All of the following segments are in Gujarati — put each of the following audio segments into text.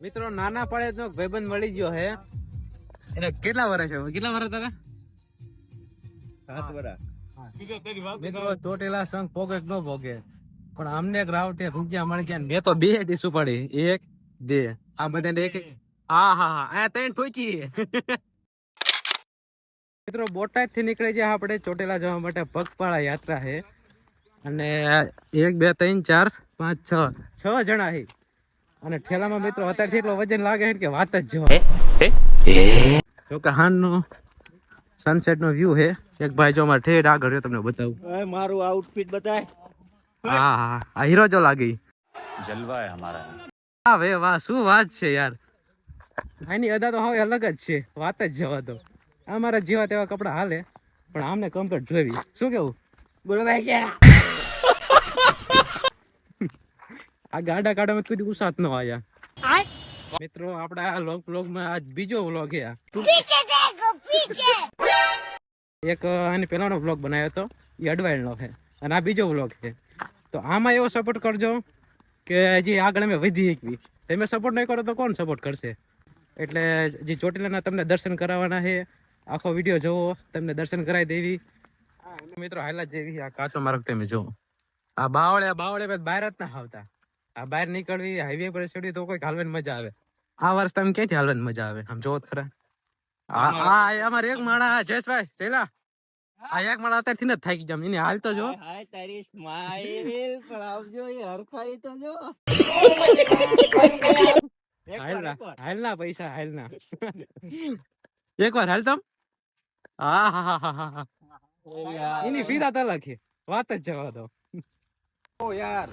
મિત્રો નાના પડે તો ભાઈબંધ મળી ગયો હે. એને કેટલા વર્ષ છે? કેટલા વર્ષ તારા? 7 વર્ષ. મિત્રો ચોટેલા સંઘ પોગે ન પોગે પણ અમને એક રાવટે રૂપિયા મળી ગયા. મેં તો 2 ડીશું પડી, 1 2 આ બધાને એક. હા હા હા આ 3 ઠોકી. મિત્રો બોટાદ થી નીકળી જાય આપણે ચોટેલા જવા માટે પગપાળા યાત્રા છે અને 1 2 3 4 5 6 જણા છે અને ઠેલામાં મિત્રો અત્યારથી એટલો વજન લાગે છે કે વાત જ જવા. જો કે હાનનો સનસેટ નો વ્યૂ છે. એક ભાઈ જો મારે ઠેડ આગળ તમને બતાવું. મારું આઉટફિટ બતાય. હા હા આ હીરો જો લાગી. જલવા હે હમારા. હા વે વાહ શું વાત છે યાર. આની અદા તો હવે અલગ જ છે, વાત જ જવા દો. અમારા જેવા તેવા કપડા હાલે પણ આમને કમ્પ્લીટ જોઈવી. શું કેવું? બરોબર છે. આ ગાડા કાઢવામાં કોઈ ઉસાત ન આયા. મિત્રો આપડા આ વ્લોગ માં આજ બીજો વ્લોગ છે. એક આની પહેલાનો વ્લોગ બનાવ્યો હતો, એ અડવાઈલ નો છે અને આ બીજો વ્લોગ છે. તો આમાં એવો સપોર્ટ કરજો કે હજી આગળ અમે વધી શકવી. તમે સપોર્ટ નહીં કરો તો કોણ સપોર્ટ કરશે? એટલે જે ચોટીલાના તમને દર્શન કરાવવાના છે. આખો વિડીયો જોવો, તમને દર્શન કરાવી દેવી. મિત્રો હાલા જેવી આ કાચો માર્ગ તમે જોવો. આ બાવળે બહાર જ ના આવતા. આ બહાર નીકળવી, હાઈવે પર ચડવી તો કોઈ હાલવાની મજા આવે. આ વર્ષ તમે ક્યાંથી હાલવાની મજા આવે? આમ જોવો ખરા. અમારે એક માણા જયેશભાઈ ચેલા આ એક માણા અત્યારથી જ થાકી જામ. એને હાલ તો જો. હાય તારી સ્માઈલ પડાવજો એ હરખાઈ તો જો. હાલ ના પૈસા હાલ ના. એકવાર હાલ તમ. હા હા હા હા હા. એની ફી દાતા લખી વાત જ જવા દો. ઓ યાર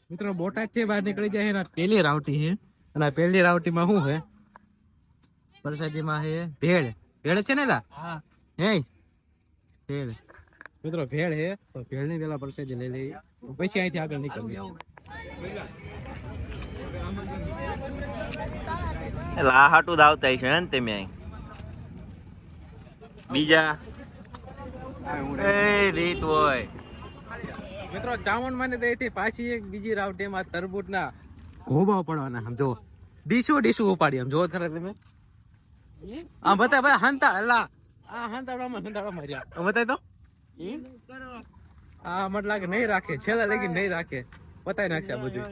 મિત્રો બોટાદ થી બહાર નીકળી જાય ને પેલી રાવટી છે અને આ પેલી રાવટી માં શું છે? પ્રસાદી માં છે ભેળ. ભેળ છે ને લા? હા હે ભેળ. મિત્રો ભેળ છે તો ભેળ ની પેલા પ્રસાદી લઈ લઈએ પછી અહીંથી આગળ નીકળીએ. લા હાટુ દાવતા છે ને તમે બીજા એ રીત હોય. મિત્રો ચાવણ મને દઈથી પાછી એક બીજી રાવટી માં તરબૂચ ના ઘોબા પડવાના. આમ જો ડીશું ઉપાડી. આમ જો ખરા તમે. આમ બતા બતા હંતા અલા આ હંતાડામાં રહ્યા. બતાય તો આ મત લાગે નહીં રાખે, છેલ્લા લગી નહીં રાખે, બતાવી નાખશે આ બધું.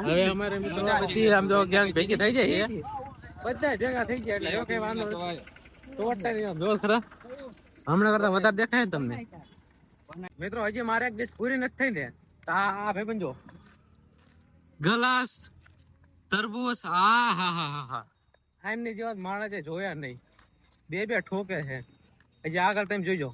હવે અમારે મિત્રો પછી આમ જો ગેંગ ભેગી થઈ જાય બધા ભેગા થઈ ગયા એટલે કઈ વાંધો તોડતા નહીં. આમ જો ખરા હમણાં કરતા વધારે દેખાય ને તમને. મિત્રો હજી મારે એક ડિશ પૂરી નથી થઈ ને. આ ભાઈ બંજો ગલાસ તરબૂચ. હા હા હા હા હા એમની જેવા માણસે જોયા નહીં. બે ઠોકે છે. હજી આગળ તમે જોઈજો.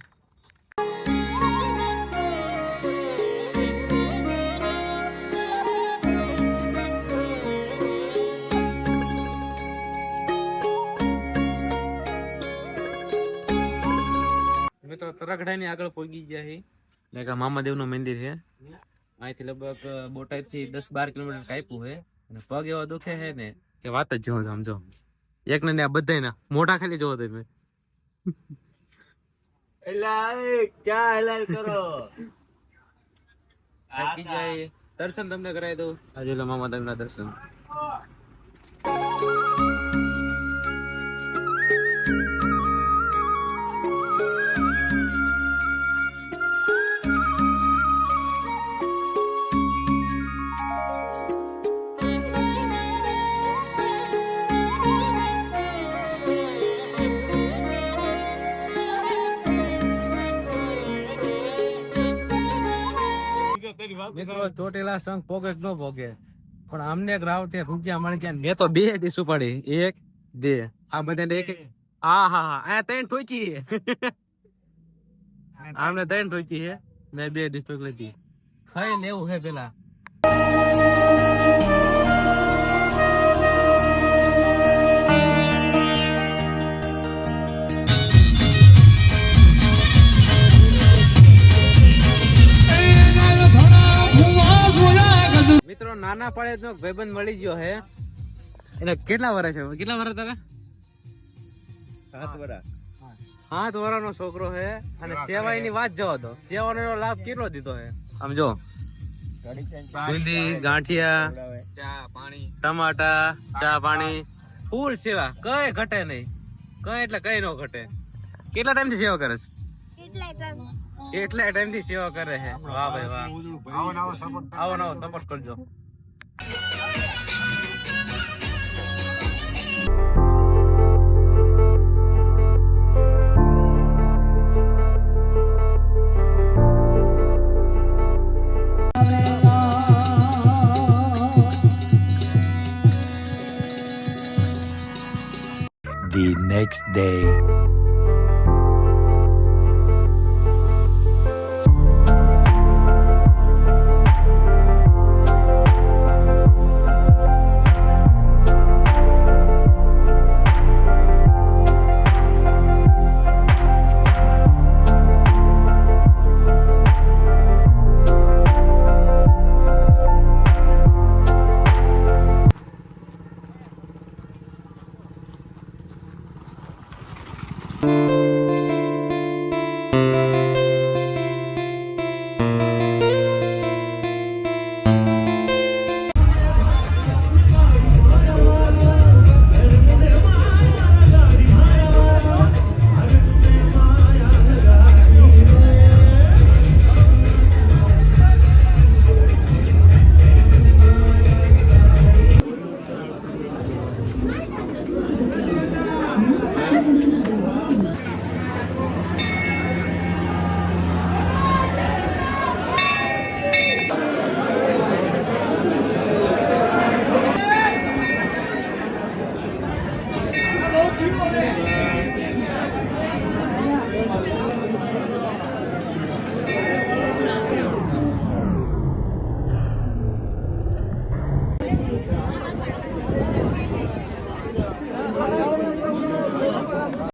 મિત્રો તરગડા ની આગળ પહોંચી ગયા છે. એટલે કે મામાદેવ નું મંદિર છે. અહીંથી લગભગ બોટાદ થી 10-12 કિલોમીટર કાપ્યું છે અને પગ એવો દુખે છે ને કે વાત જ જોવો. સમજો એક ને આ બધા મોઢા ખાલી જોવો તમે. દર્શન તમને કરાવી દઉં. આજે મામાદેવ ના દર્શન. મિત્રો ચોટેલા સંઘ પોગે ન પોગે પણ અમને એક રાવટે રૂપિયા મળી ગયા. મેં તો 2 ડીશું પડી, 1 2 આ બધાને એક. હા હા હા આ 3 ઠોકી. આમને 3 ઠોકી છે. મેં 2 ડીશ પકડી લીધી. ખાઈ લેવું છે પેલા. મિત્રો નાના પડે તો ભાઈબંધ મળી ગયો હે. એને કેટલા વર્ષ છે? કેટલા વર્ષ તારા? 7 વર્ષ. 7 વર્ષનો છોકરો છે અને સેવાય ની વાત જવા દો. સેવાનો લાભ કેટલો દીધો હે આમ જો. બુંદી, ગાંઠિયા, ટમાટા, ચા પાણી, ફૂલ સેવા, કઈ ઘટે નહીં, કઈ એટલે કઈ નો ઘટે. કેટલા ટાઈમ થી સેવા કરે છે? એટલા ટાઈમ થી સેવા કરે છે. વાહ ભાઈ વાહ. આવો નવો સપોર્ટ કરજો. The next day.